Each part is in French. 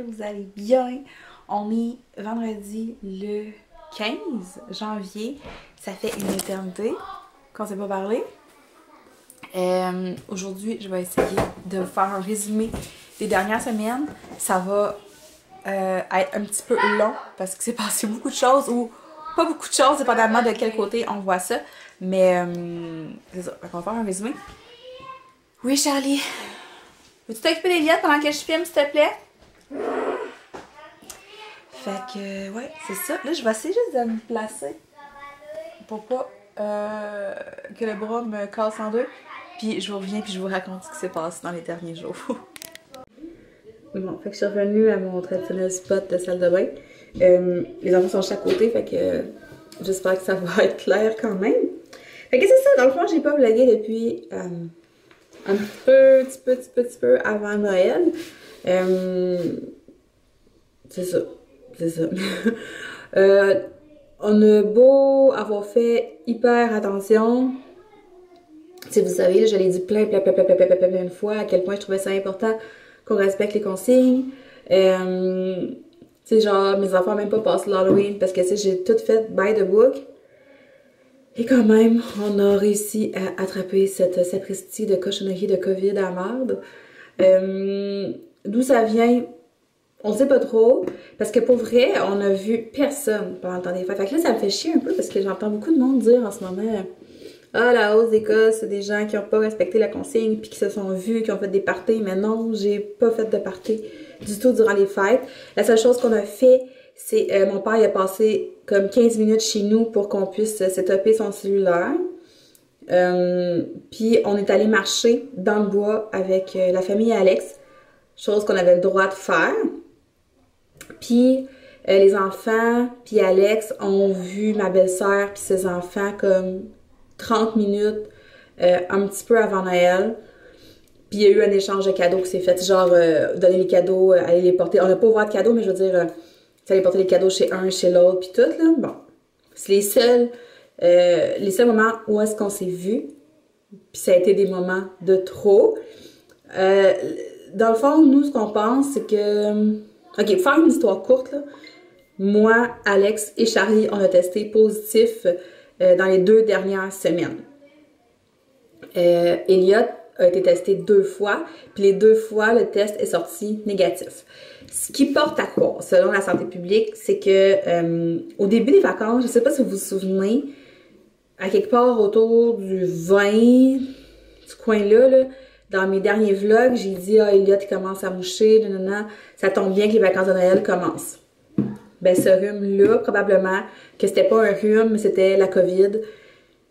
que vous allez bien. On est vendredi le 15 janvier. Ça fait une éternité qu'on ne s'est pas parlé. Aujourd'hui, je vais essayer de vous faire un résumé des dernières semaines. Ça va être un petit peu long parce que c'est passé beaucoup de choses ou pas beaucoup de choses, dépendamment de quel côté on voit ça. Mais c'est ça, on va faire un résumé. Oui, Charlie. Veux-tu t'occuper des liens pendant que je filme, s'il te plaît? Fait que, ouais, c'est ça. Là, je vais essayer juste de me placer pour pas que le bras me casse en deux. Puis je vous reviens puis je vous raconte ce qui s'est passé dans les derniers jours. Bon, fait que je suis revenue à mon traditionnel spot de salle de bain. Les enfants sont de chaque côté, fait que j'espère que ça va être clair quand même. Fait que c'est ça, dans le fond, j'ai pas vlogué depuis un petit peu avant Noël. C'est ça. On a beau avoir fait hyper attention. Si vous savez, je l'ai dit plein de fois à quel point je trouvais ça important qu'on respecte les consignes. Tu sais, genre, mes enfants n'ont même pas passé l'Halloween parce que j'ai tout fait by the book. Et quand même, on a réussi à attraper cette sapristi de cochonnerie de COVID à merde. D'où ça vient, on sait pas trop. Parce que pour vrai, on a vu personne pendant le temps des fêtes. Fait que là, ça me fait chier un peu parce que j'entends beaucoup de monde dire en ce moment « Ah, la hausse des cas, c'est des gens qui n'ont pas respecté la consigne puis qui se sont vus, qui ont fait des parties. » Mais non, j'ai pas fait de party du tout durant les fêtes. La seule chose qu'on a fait, c'est mon père il a passé comme 15 minutes chez nous pour qu'on puisse setuper son cellulaire. Puis on est allé marcher dans le bois avec la famille Alex, chose qu'on avait le droit de faire. Puis les enfants puis Alex ont vu ma belle-sœur puis ses enfants comme 30 minutes un petit peu avant Noël. Puis il y a eu un échange de cadeaux qui s'est fait, genre donner les cadeaux, aller les porter. On n'a pas ouvert de cadeaux, mais je veux dire, aller porter les cadeaux chez un, chez l'autre, puis tout, là. Bon, c'est les seuls moments où est-ce qu'on s'est vus. Puis ça a été des moments de trop. Dans le fond, nous, ce qu'on pense, c'est que... OK, pour faire une histoire courte, là, moi, Alex et Charlie, on a testé positif dans les 2 dernières semaines. Elliot a été testé 2 fois, puis les 2 fois, le test est sorti négatif. Ce qui porte à croire, selon la santé publique, c'est que au début des vacances, je sais pas si vous vous souvenez, à quelque part autour du 20, ce coin-là, là, dans mes derniers vlogs, j'ai dit « Ah, Elliot, il commence à moucher, nanana. Ça tombe bien que les vacances de Noël commencent. » Ben, ce rhume-là, probablement, que c'était pas un rhume, mais c'était la COVID.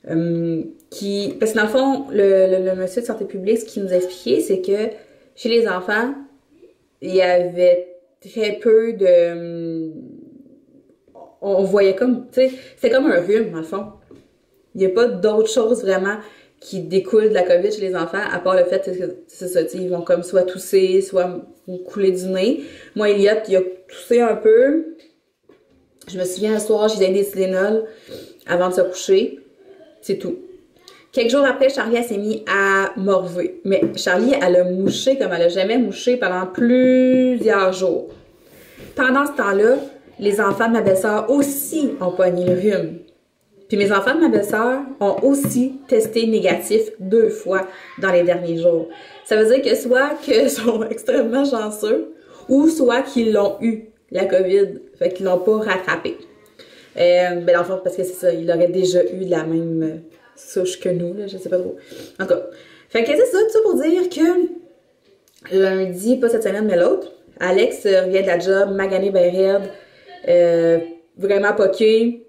Parce que dans le fond, le monsieur de santé publique, ce qu'il nous a expliqué, c'est que chez les enfants, il y avait très peu de... On voyait comme... Tu sais, c'était comme un rhume, dans le fond. Il n'y a pas d'autre chose vraiment qui découle de la COVID chez les enfants, à part le fait que c'est ça, ils vont comme soit tousser, soit couler du nez. Moi, Elliot, il a toussé un peu. Je me souviens, un soir, j'ai donné des Tylenol avant de se coucher. C'est tout. Quelques jours après, Charlie, elle s'est mis à morver. Mais Charlie, elle a mouché comme elle a jamais mouché pendant plusieurs jours. Pendant ce temps-là, les enfants de ma belle-sœur aussi ont pogné le rhume. Puis mes enfants de ma belle-sœur ont aussi testé négatif 2 fois dans les derniers jours. Ça veut dire que soit qu'ils sont extrêmement chanceux, ou soit qu'ils l'ont eu, la COVID. Fait qu'ils l'ont pas rattrapé. Ben dans le fond, parce que c'est ça, il aurait déjà eu de la même souche que nous, là, je sais pas trop. En tout cas, fait que c'est ça, tout ça pour dire que lundi, pas cette semaine, mais l'autre, Alex revient de la job, magané ben raide, vraiment poqué,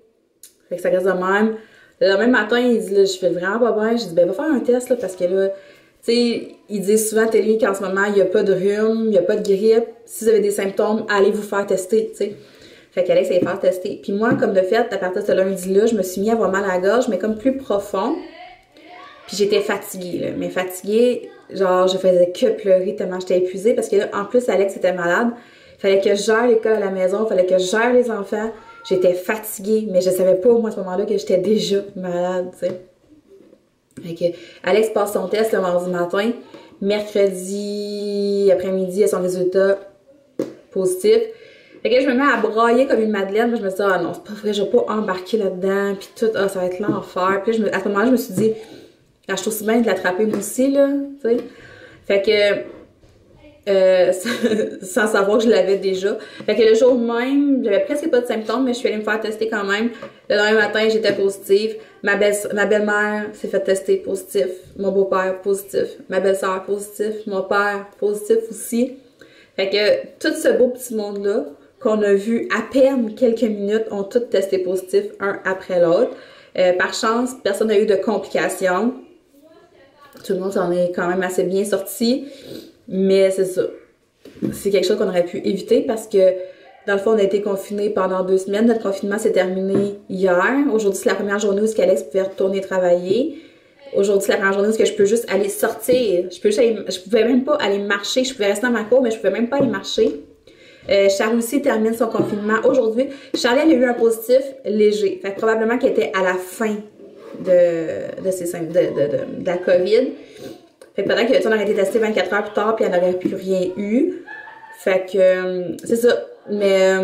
fait que ça reste de même. Le même matin, il dit, là, je fais vraiment pas bien, je dis, ben va faire un test, là, parce que là, tu sais, ils disent souvent à télé qu'en ce moment, il n'y a pas de rhume, il n'y a pas de grippe. Si vous avez des symptômes, allez vous faire tester, tu sais. Fait qu'Alex allait faire tester. Puis moi, comme de fait, à partir de ce lundi-là, je me suis mis à avoir mal à la gorge, mais comme plus profond. Puis j'étais fatiguée, là. Mais fatiguée, genre, je faisais que pleurer tellement j'étais épuisée. Parce que là, en plus, Alex était malade. Fallait que je gère l'école à la maison, fallait que je gère les enfants. J'étais fatiguée, mais je savais pas, moi, à ce moment-là, que j'étais déjà malade, tu sais. Fait que Alex passe son test le mardi matin. Mercredi après-midi, à son résultat, positif. Fait que je me mets à brailler comme une madeleine. Moi, je me dis, ah non, c'est pas vrai, je vais pas embarquer là-dedans. Puis tout, ah, ça va être l'enfer. Puis à ce moment-là, je me suis dit, ah, je trouve aussi bien de l'attraper moi aussi, là. Tu sais. Fait que, sans savoir que je l'avais déjà. Fait que le jour même, j'avais presque pas de symptômes, mais je suis allée me faire tester quand même. Le lendemain matin, j'étais positive. Ma belle-mère s'est fait tester positif. Mon beau-père positif. Ma belle-sœur positif. Mon père positif aussi. Fait que tout ce beau petit monde-là, qu'on a vu à peine quelques minutes, ont tous testé positif, un après l'autre. Par chance, personne n'a eu de complications. Tout le monde s'en est quand même assez bien sorti. Mais c'est ça. C'est quelque chose qu'on aurait pu éviter parce que, dans le fond, on a été confinés pendant 2 semaines. Notre confinement s'est terminé hier. Aujourd'hui, c'est la première journée où Alex pouvait retourner travailler. Aujourd'hui, c'est la première journée où je peux juste aller sortir. Je pouvais même pas aller marcher. Je pouvais rester dans ma cour, mais je pouvais même pas aller marcher. Charlie aussi termine son confinement aujourd'hui. Charlie, elle a eu un positif léger. Fait que probablement qu'elle était à la fin de la COVID. Fait que peut-être que on aurait été testé 24 heures plus tard puis elle n'aurait plus rien eu. Fait que c'est ça. Mais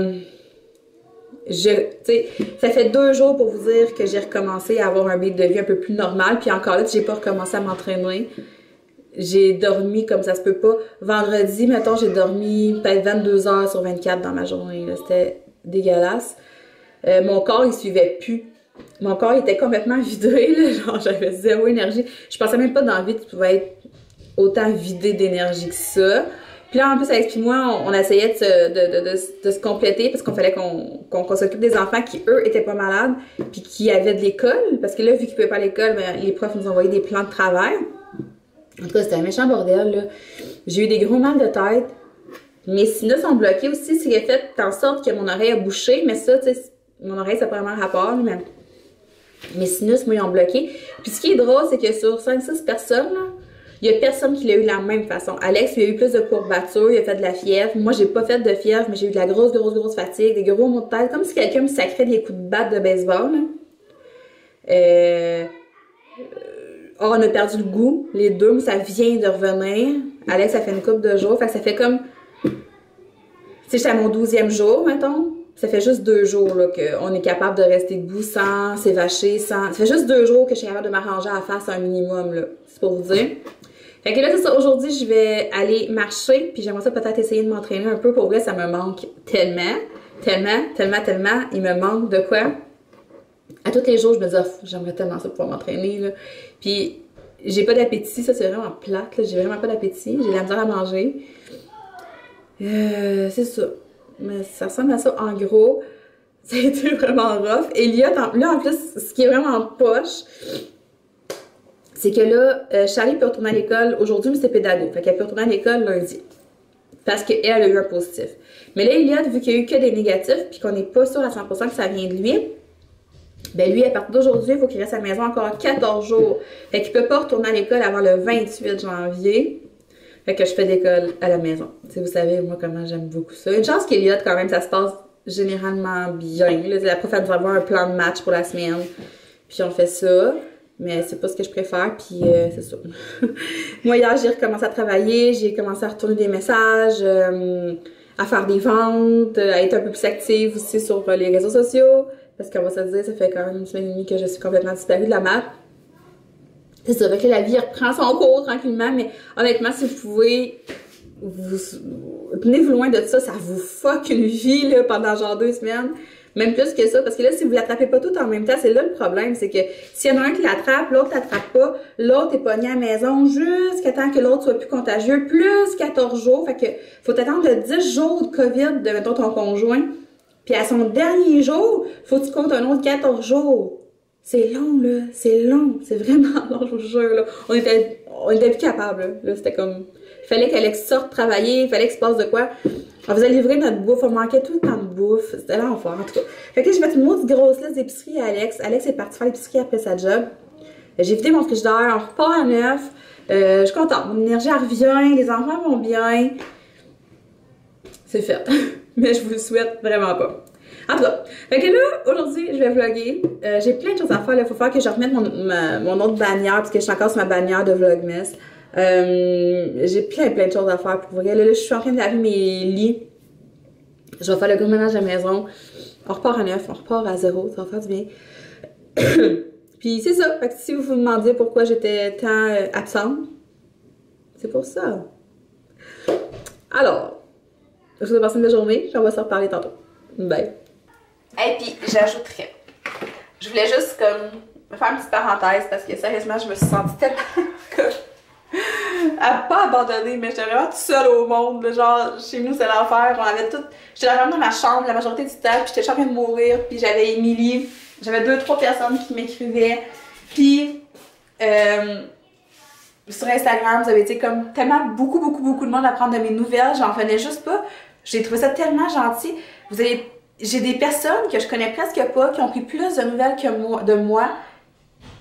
tu sais, ça fait 2 jours pour vous dire que j'ai recommencé à avoir un rythme de vie un peu plus normal. Puis encore là, j'ai pas recommencé à m'entraîner. J'ai dormi comme ça se peut pas. Vendredi, mettons, j'ai dormi peut-être 22 heures sur 24 dans ma journée. C'était dégueulasse. Mon corps, il suivait plus. Mon corps, il était complètement vidé. Là. Genre, j'avais 0 énergie. Je pensais même pas dans la vie que tu pouvais être autant vidé d'énergie que ça. Puis là, en plus, avec moi, on essayait de se compléter parce qu'on fallait qu'on s'occupe des enfants qui, eux, étaient pas malades puis qui avaient de l'école. Parce que là, vu qu'ils pouvaient pas à l'école, ben, les profs nous envoyaient des plans de travail. En tout cas, c'était un méchant bordel, là. J'ai eu des gros mal de tête. Mes sinus ont bloqué aussi, ce qui a fait en sorte que mon oreille a bouché. Mais ça, tu sais, mon oreille, ça n'a pas vraiment rapport, mais mes sinus, moi, ils ont bloqué. Puis ce qui est drôle, c'est que sur 5-6 personnes, là, il y a personne qui l'a eu de la même façon. Alex, il a eu plus de courbatures, il a fait de la fièvre. Moi, j'ai pas fait de fièvre, mais j'ai eu de la grosse fatigue, des gros maux de tête, comme si quelqu'un me sacrait des coups de batte de baseball, là. Oh, on a perdu le goût, les deux, mais ça vient de revenir. Alex, ça fait une couple de jours. Fait que ça fait comme... Tu sais, j'étais à mon 12e jour, mettons. Ça fait juste 2 jours là, qu'on est capable de rester debout sans s'évacher, sans... Ça fait juste 2 jours que je suis capable de m'arranger à la face un minimum, là. C'est pour vous dire. Fait que là, c'est ça. Aujourd'hui, je vais aller marcher. Puis j'aimerais ça peut-être essayer de m'entraîner un peu. Pour vrai, ça me manque tellement. Il me manque de quoi? À tous les jours, je me dis, oh, j'aimerais tellement ça pouvoir m'entraîner, là. Puis, j'ai pas d'appétit, ça c'est vraiment plate, là. J'ai vraiment pas d'appétit, j'ai de la misère à manger. C'est ça. Mais ça ressemble à ça en gros. Ça a été vraiment rough. Elliot, là en plus, ce qui est vraiment poche, c'est que là, Charlie peut retourner à l'école aujourd'hui, mais c'est pédago. Fait qu'elle peut retourner à l'école lundi. Parce qu'elle a eu un positif. Mais là, Elliot, vu qu'il y a eu que des négatifs, puis qu'on n'est pas sûr à 100% que ça vient de lui, ben lui, à partir d'aujourd'hui, il faut qu'il reste à la maison encore 14 jours. Fait qu'il peut pas retourner à l'école avant le 28 janvier. Fait que je fais l'école à la maison. T'sais, vous savez, moi, comment j'aime beaucoup ça. Une chance qu'Eliott, quand même, ça se passe généralement bien. Là, la prof, elle nous avoir un plan de match pour la semaine. Puis on fait ça. Mais c'est pas ce que je préfère, puis c'est ça. Moi, hier, j'ai recommencé à travailler. J'ai commencé à retourner des messages, à faire des ventes, à être un peu plus active aussi sur les réseaux sociaux. Parce qu'on va se dire, ça fait quand même 1 semaine et demie que je suis complètement disparue de la map. C'est ça, fait que la vie reprend son cours tranquillement, mais honnêtement, si vous pouvez, tenez-vous loin de ça, ça vous fuck une vie là, pendant genre 2 semaines. Même plus que ça, parce que là, si vous l'attrapez pas tout en même temps, c'est là le problème, c'est que s'il y en a un qui l'attrape, l'autre l'attrape pas, l'autre est pogné à la maison jusqu'à temps que l'autre soit plus contagieux, plus 14 jours, fait que faut attendre le 10 jours de COVID de, mettons, ton conjoint. Puis à son dernier jour, faut que tu comptes un autre 14 jours. C'est long, là. C'est long. C'est vraiment long, je vous jure, là. On était plus capables, là. C'était comme... Il fallait qu'Alex sorte travailler, il fallait qu'il se passe de quoi. On faisait livrer notre bouffe, on manquait tout le temps de bouffe. C'était l'enfer, en tout cas. Fait que là, j'ai fait une maudite grosse liste d'épicerie à Alex. Alex est parti faire l'épicerie après sa job. J'ai vidé mon frigidaire, on repart à neuf. Je suis contente. Mon énergie, elle revient, les enfants vont bien. C'est fait. Mais je vous le souhaite vraiment pas. En tout cas, fait que là, aujourd'hui, je vais vlogger. J'ai plein de choses à faire. Il faut faire que je remette mon autre bannière, parce que je suis encore sur ma bannière de Vlogmas. J'ai plein de choses à faire pour vrai. Là, je suis en train de laver mes lits. Je vais faire le gros ménage à la maison. On repart à neuf, on repart à zéro, ça va faire du bien. Puis c'est ça. Fait que si vous vous demandiez pourquoi j'étais tant absente, c'est pour ça. Alors, je vous ai passé une belle journée, puis on va se reparler tantôt. Bye. Et puis j'ajouterais, je voulais juste comme me faire une petite parenthèse parce que sérieusement, je me suis sentie tellement comme pas abandonnée, mais j'étais vraiment toute seule au monde. Là, genre, chez nous, c'est l'enfer. On avait tout. J'étais vraiment dans ma chambre la majorité du temps, puis j'étais en train de mourir, puis j'avais Émilie. J'avais 2-3 personnes qui m'écrivaient. Puis, sur Instagram, vous avez été comme tellement beaucoup de monde à prendre de mes nouvelles. J'en revenais juste pas. J'ai trouvé ça tellement gentil. J'ai des personnes que je connais presque pas qui ont pris plus de nouvelles de moi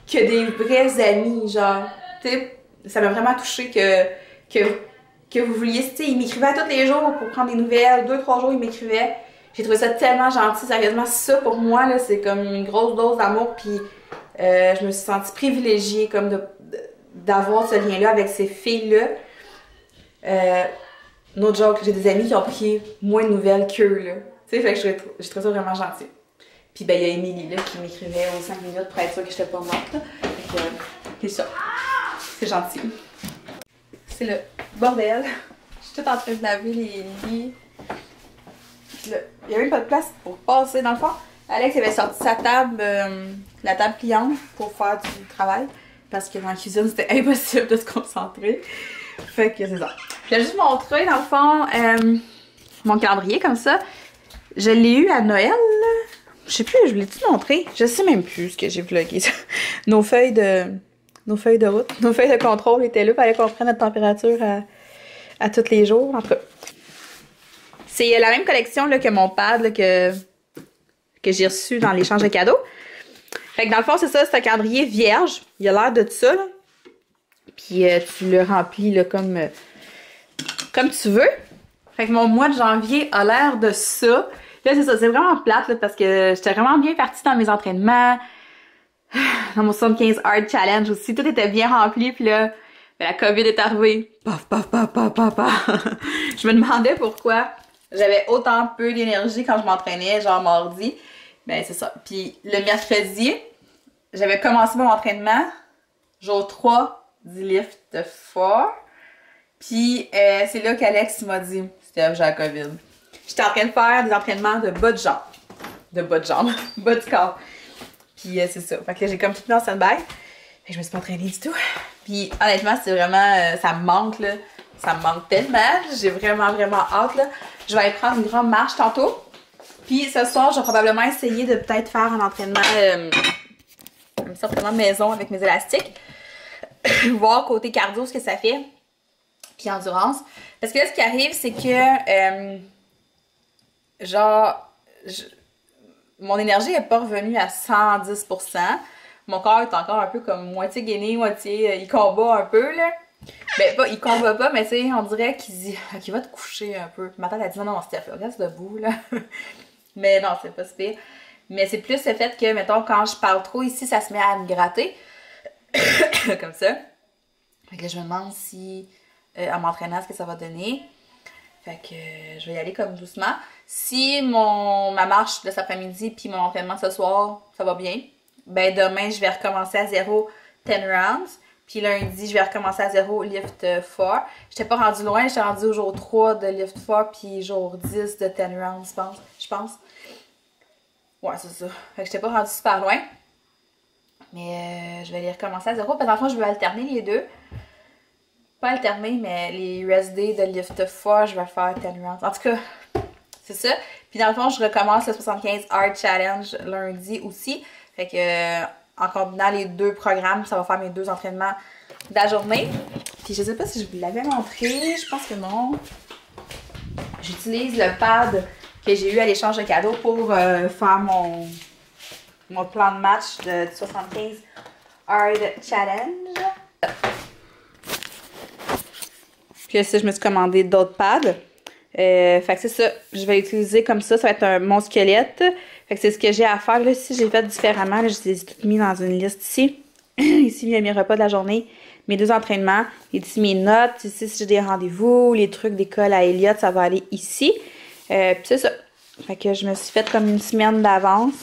que des vrais amis. Genre, tu sais, ça m'a vraiment touchée que vous vouliez. Tu sais, ils m'écrivaient tous les jours pour prendre des nouvelles. 2-3 jours, ils m'écrivaient. J'ai trouvé ça tellement gentil. Sérieusement, ça pour moi, là, c'est comme une grosse dose d'amour. Puis, je me suis sentie privilégiée comme d'avoir ce lien-là avec ces filles-là. No joke, j'ai des amis qui ont pris moins de nouvelles qu'eux, là. Tu sais, fait que j'ai trouvé ça vraiment gentil. Puis ben, il y a Émilie, là, qui m'écrivait aux 5 minutes pour être sûre que j'étais pas morte, là. Fait que, c'est ça. C'est gentil. C'est le bordel. Je suis toute en train de laver les lits. Puis là, il y avait même pas de place pour passer. Dans le fond, Alex avait sorti sa table, la table pliante, pour faire du travail. Parce que dans la cuisine, c'était impossible de se concentrer. Fait que c'est ça. Je vais juste montrer, dans le fond, mon calendrier comme ça. Je l'ai eu à Noël, là. Je sais plus, je l'ai-tu montré? Je sais même plus ce que j'ai vlogué. Nos feuilles de route, nos feuilles de contrôle étaient là. Il fallait qu'on prenne notre température à tous les jours. En tout cas, c'est la même collection là, que mon pad là, que j'ai reçu dans l'échange de cadeaux. Fait que dans le fond, c'est ça, c'est un calendrier vierge. Il a l'air de ça, là. Puis tu le remplis là, comme tu veux. Fait que mon mois de janvier a l'air de ça. Là, c'est ça, c'est vraiment plate là, parce que j'étais vraiment bien partie dans mes entraînements. Dans mon 75 Hard Challenge aussi. Tout était bien rempli. Puis là, la COVID est arrivée. Paf, paf, paf, paf, paf, paf. Je me demandais pourquoi j'avais autant peu d'énergie quand je m'entraînais, genre mardi. Ben, c'est ça. Puis le mercredi, j'avais commencé mon entraînement. Jour 3 du lift fort. Puis c'est là qu'Alex m'a dit, c'était j'ai la COVID. J'étais en train de faire des entraînements de bas de jambes. Bas du corps. Puis c'est ça. Fait que là, j'ai comme tout mis en stand-by. Fait que je me suis pas entraînée du tout. Puis honnêtement, c'est vraiment, ça me manque là. Ça me manque tellement. J'ai vraiment hâte là. Je vais aller prendre une grande marche tantôt. Puis ce soir, je vais probablement essayer de peut-être faire un entraînement, certainement maison avec mes élastiques. Voir côté cardio ce que ça fait. Puis endurance. Parce que là, ce qui arrive, c'est que, mon énergie n'est pas revenue à 110%. Mon corps est encore un peu comme moitié gainé, moitié, il combat un peu, là. Ben, pas, il combat pas, mais tu sais, on dirait qu'il va te coucher un peu. Ma tante a dit non, Steph, reste debout, là. Mais non, c'est pas si pire. Mais c'est plus le fait que, mettons, quand je parle trop ici, ça se met à me gratter. Comme ça. Fait que là, je me demande si, en m'entraînant, ce que ça va donner. Fait que je vais y aller comme doucement. Si ma marche de cet après-midi puis mon entraînement ce soir, ça va bien, ben demain, je vais recommencer à 0 10 rounds. Puis lundi, je vais recommencer à 0 lift 4. J'étais pas rendue loin, j'étais rendue au jour 3 de lift 4 puis jour 10 de 10 rounds, je pense. Ouais, c'est ça. Fait que j'étais pas rendue super loin. Mais je vais les recommencer à 0 parce que dans le fond, je veux alterner les deux. Pas alterner, mais les rest days de lift 4, je vais faire 10 rounds. En tout cas, c'est ça. Puis dans le fond, je recommence le 75 Hard Challenge lundi aussi. Fait que en combinant les deux programmes, ça va faire mes 2 entraînements de la journée. Puis je sais pas si je vous l'avais montré, je pense que non. J'utilise le pad que j'ai eu à l'échange de cadeaux pour faire mon plan de match de 75 Hard Challenge. Puis là, je me suis commandé d'autres pads. Fait que c'est ça. Je vais l'utiliser comme ça. Ça va être mon squelette. Fait que c'est ce que j'ai à faire. Là, si j'ai fait différemment, là, je les ai toutes mis dans une liste ici. Ici, il y a mes repas de la journée, mes 2 entraînements. Ici, mes notes. Ici, si j'ai des rendez-vous, les trucs d'école à Elliott, ça va aller ici. Puis c'est ça. Fait que je me suis fait comme une semaine d'avance.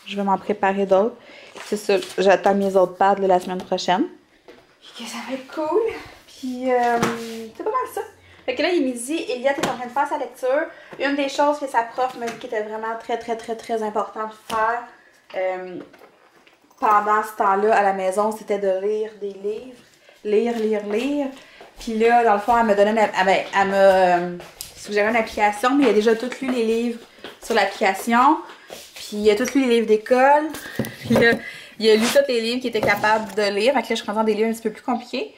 Je vais m'en préparer d'autres. C'est ça, j'attends mes autres pads là, la semaine prochaine. Puis que ça va être cool. Puis c'est pas mal ça. Fait que là, il est midi, Elliot est en train de faire sa lecture. Une des choses que sa prof m'a dit qui était vraiment très important de faire pendant ce temps-là à la maison, c'était de lire des livres. Lire. Puis là, dans le fond, elle m'a donné elle m'a suggéré une application, mais il a déjà tout lu les livres sur l'application. Puis il a tout lu les livres d'école. Puis là, il a lu tous les livres qu'il était capable de lire. Fait que là, je suis contente des livres un petit peu plus compliqués.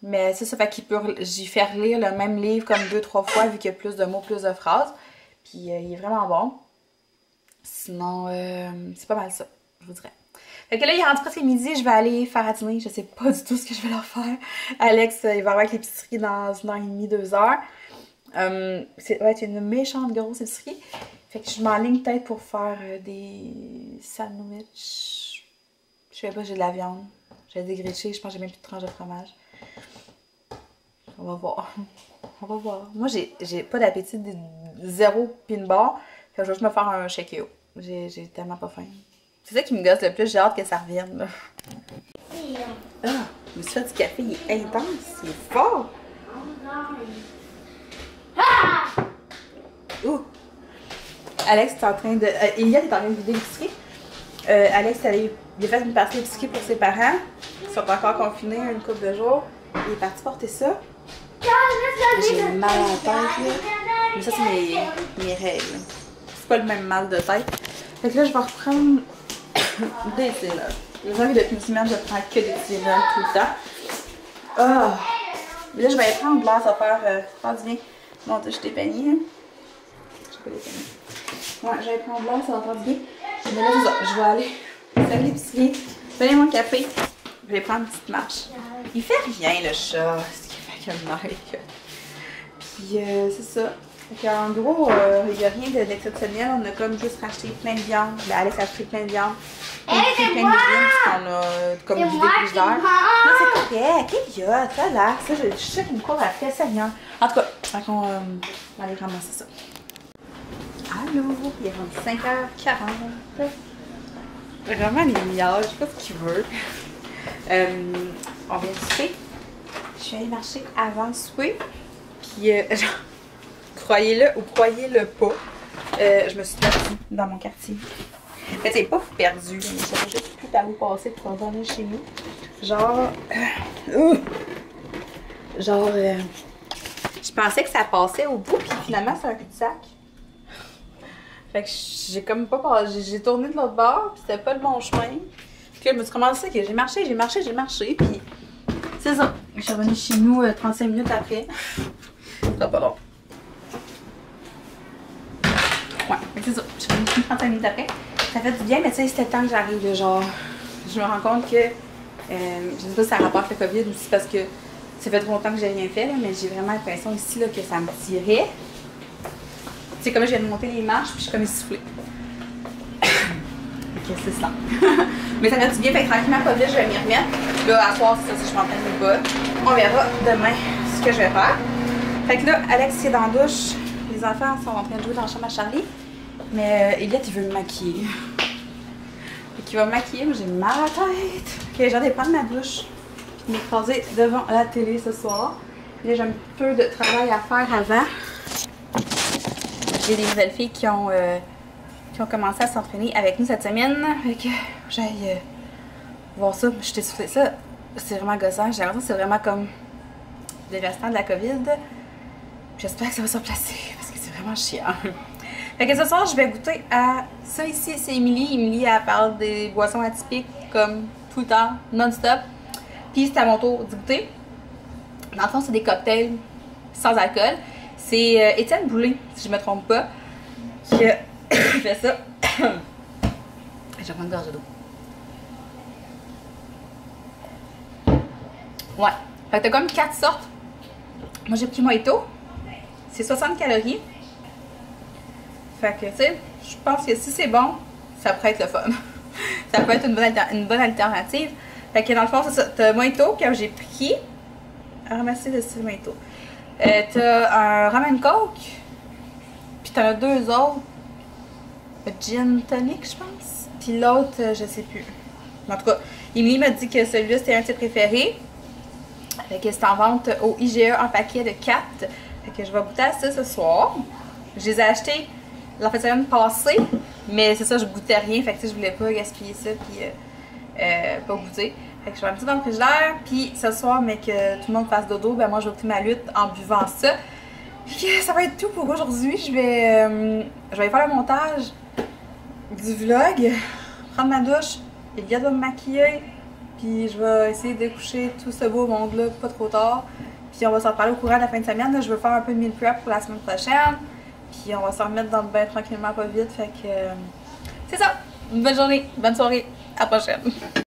Mais c'est ça, fait qu'il peut j'y faire lire le même livre comme 2-3 fois vu qu'il y a plus de mots, plus de phrases. Puis il est vraiment bon. Sinon, c'est pas mal ça, je vous dirais. Fait que là, il est rendu presque midi, je vais aller faire à dîner. Je sais pas du tout ce que je vais leur faire. Alex, il va avoir avec l'épicerie dans 1h30, 2h. Ça va être une méchante grosse épicerie. Fait que je m'enligne peut-être pour faire des sandwichs. Je sais pas, j'ai de la viande. J'ai des grillés, je pense que j'ai même plus de tranches de fromage. On va voir. On va voir. Moi, j'ai pas d'appétit, zéro pin bar. Fait que je vais juste me faire un shake-o. J'ai tellement pas faim. C'est ça qui me gosse le plus, j'ai hâte que ça revienne. Là. Ah, je me suis fait du café, il est intense, il est fort. Ouh. Alex est en train de... Elliot est en train de vider l'épicerie. Alex, il a fait une partie d'épicerie pour ses parents. Ils sont encore confinés une couple de jours. Il est parti porter ça. J'ai mal à la tête, là. Mais ça, c'est mes règles. C'est pas le même mal de tête. Fait que là, je vais reprendre des Tylenol. Je vois que depuis une semaine, je prends que des Tylenol tout le temps. Ah! Là, je vais aller prendre de l'air, ça va faire du bien. Bon, je t'ai peiné. Je sais pas les peigner. Ouais, je vais prendre de l'air, ça va faire du bien. Mais là, c'est ça. Je vais aller faire l'épicerie. Donnez-moi un café. Je vais prendre une petite marche. Il fait rien, le chat. C'est qu'il fait comme mec. Puis, c'est ça. Fait qu'en gros, il n'y a rien d'exceptionnel. On a comme juste racheté plein de viande. Ben, Alex a acheté plein de viande. On a acheté plein de légumes, parce qu'on a comme vidé plus d'air. Non, c'est correct. Qu'est-ce qu'il y a? Ça là. Ça, je suis sûre qu'il me court après, Seigneur. En tout cas, fait qu'on va aller ramasser ça. Allô? Il est rendu 5h40. Vraiment, les milliards. Je sais pas ce qu'il veut. On vient de souper. Je suis allée marcher avant le souper. Puis, genre, croyez-le ou croyez-le pas, je me suis perdue dans mon quartier. Mais c'est pas perdu, mais j'avais juste plus par où passer pour revenir chez nous. Genre, je pensais que ça passait au bout, puis finalement, c'est un cul-de-sac. Fait que j'ai comme pas passé, j'ai tourné de l'autre bord, puis c'était pas le bon chemin. Puis là, je me suis commencé que j'ai marché, puis c'est ça. Je suis revenue chez nous 35 minutes après. Ça pas long. Ouais, mais c'est ça. Je suis revenue 35 minutes après. Ça fait du bien, mais tu sais, c'était le temps que j'arrive, là, genre, je me rends compte que, je sais pas si ça rapporte le COVID ou si c'est parce que ça fait trop longtemps que j'ai rien fait, là, mais j'ai vraiment l'impression ici, là, que ça me tirait. Tu sais, comme je viens de monter les marches, puis je suis comme essoufflée. Ok, c'est ça. Mais ça fait du bien, fait que tranquillement, pas vite, je vais m'y remettre. Là, à soir, c'est ça, si je m'entraîne ou pas. On verra demain ce que je vais faire. Fait que là, Alex est dans la douche. Les enfants sont en train de jouer dans la chambre à Charlie. Mais Elliot, il veut me maquiller. Fait qu'il va me maquiller, moi j'ai mal à la tête. Ok, j'ai hâte de prendre ma douche. Puis de m'écraser devant la télé ce soir. Là, j'ai un peu de travail à faire avant. J'ai des nouvelles filles qui ont commencé à s'entraîner avec nous cette semaine. Fait que j'aille voir ça. Je t'ai soufflé ça. C'est vraiment gossant. J'ai l'impression que c'est vraiment comme des restants de la COVID. J'espère que ça va se replacer parce que c'est vraiment chiant. Fait que ce soir, je vais goûter à ça ici. C'est Émilie. Émilie, elle parle des boissons atypiques comme tout le temps, non-stop. Puis c'est à mon tour d'y goûter. Dans le fond, c'est des cocktails sans alcool. C'est Étienne Boulay, si je me trompe pas, qui fait ça. J'ai pas une gorgée d'eau. Ouais. Fait que t'as comme 4 sortes. Moi, j'ai pris Mojito. C'est 60 calories. Fait que, tu sais, je pense que si c'est bon, ça pourrait être le fun. Ça peut être une bonne alternative. Fait que dans le fond, c'est ça. T'as Mojito que j'ai pris. Ramasser le style Mojito. T'as un rum and coke. Puis t'en as deux autres. Gin tonic, je pense. Puis l'autre, je sais plus. En tout cas, Émilie m'a dit que celui-là, c'était un de ses préférés. Fait que c'est en vente au IGA en paquet de 4. Fait que je vais goûter à ça ce soir. Je les ai achetés la fin de semaine passée, mais c'est ça, je goûtais rien. Fait que je voulais pas gaspiller ça puis pas goûter. Fait que je vais la mettre dans le frigidaire. Puis ce soir, mais que tout le monde fasse dodo, ben moi je vais opter ma lutte en buvant ça. Puis ça va être tout pour aujourd'hui. Je vais aller faire le montage du vlog, prendre ma douche, Elia va me maquiller, puis je vais essayer de coucher tout ce beau monde-là pas trop tard. Puis on va s'en reparler au courant de la fin de semaine. Là, je vais faire un peu de meal prep pour la semaine prochaine. Puis on va s'en remettre dans le bain tranquillement, pas vite. Fait que c'est ça. Une bonne journée, bonne soirée, à la prochaine.